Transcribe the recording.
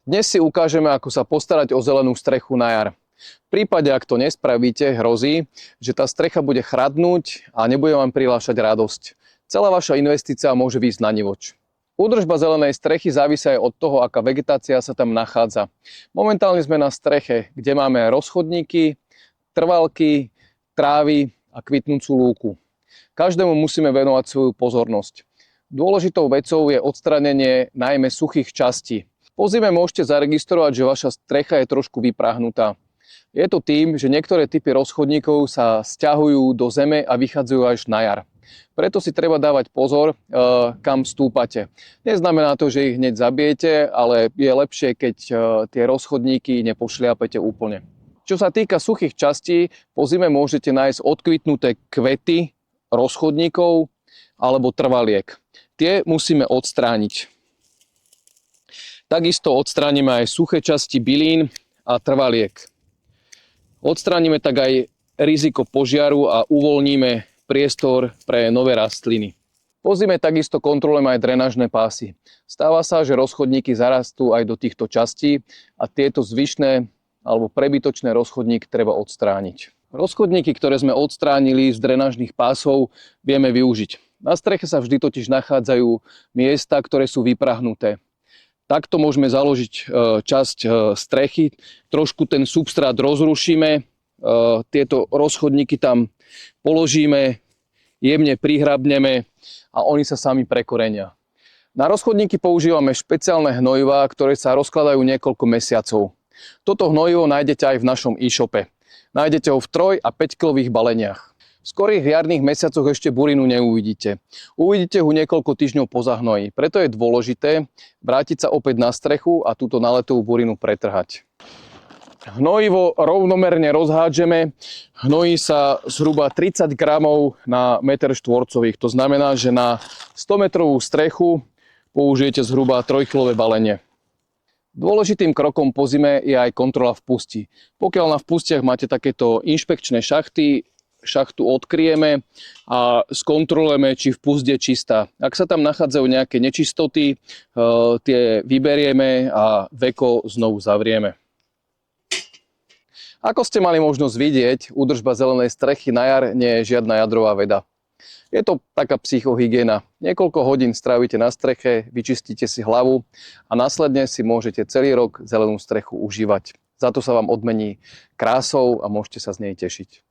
Dnes si ukážeme, ako sa postarať o zelenú strechu na jar. V prípade, ak to nespravíte, hrozí, že tá strecha bude chradnúť a nebude vám prinášať radosť. Celá vaša investícia môže výjsť na nivoč. Údržba zelenej strechy závisí aj od toho, aká vegetácia sa tam nachádza. Momentálne sme na streche, kde máme rozchodníky, trvalky, trávy a kvitnúcu lúku. Každému musíme venovať svoju pozornosť. Dôležitou vecou je odstránenie najmä suchých častí. Po zime môžete zaregistrovať, že vaša strecha je trošku vyprahnutá. Je to tým, že niektoré typy rozchodníkov sa sťahujú do zeme a vychádzajú až na jar. Preto si treba dávať pozor, kam stúpate. Neznamená to, že ich hneď zabijete, ale je lepšie, keď tie rozchodníky nepošliapete úplne. Čo sa týka suchých častí, po zime môžete nájsť odkvitnuté kvety rozchodníkov alebo trvaliek. Tie musíme odstrániť. Takisto odstránime aj suché časti bylín a trvaliek. Odstránime tak aj riziko požiaru a uvoľníme priestor pre nové rastliny. Po zime takisto kontrolujeme aj drenážne pásy. Stáva sa, že rozchodníky zarastú aj do týchto častí a tieto zvyšné alebo prebytočné rozchodníky treba odstrániť. Rozchodníky, ktoré sme odstránili z drenážnych pásov, vieme využiť. Na streche sa vždy totiž nachádzajú miesta, ktoré sú vyprahnuté. Takto môžeme založiť časť strechy, trošku ten substrát rozrušíme, tieto rozchodníky tam položíme, jemne prihrabneme a oni sa sami prekorenia. Na rozchodníky používame špeciálne hnojivá, ktoré sa rozkladajú niekoľko mesiacov. Toto hnojivo nájdete aj v našom e-shope. Nájdete ho v 3 a 5 kilových baleniach. V skorých jarných mesiacoch ešte burinu neuvidíte. Uvidíte ho niekoľko týždňov po zahnoji. Preto je dôležité vrátiť sa opäť na strechu a túto naletovú burinu pretrhať. Hnojivo rovnomerne rozhádžeme. Hnojí sa zhruba 30 gramov na meter štvorcových. To znamená, že na 100 metrovú strechu použijete zhruba 3-kilové balenie. Dôležitým krokom po zime je aj kontrola vpusti. Pokiaľ na vpustiach máte takéto inšpekčné šachty, šachtu odkryjeme a skontrolujeme, či vpust je čistá. Ak sa tam nachádzajú nejaké nečistoty, tie vyberieme a veko znovu zavrieme. Ako ste mali možnosť vidieť, údržba zelenej strechy na jar nie je žiadna jadrová veda. Je to taká psychohygiena. Niekoľko hodín strávite na streche, vyčistíte si hlavu a následne si môžete celý rok zelenú strechu užívať. Za to sa vám odmení krásou a môžete sa z nej tešiť.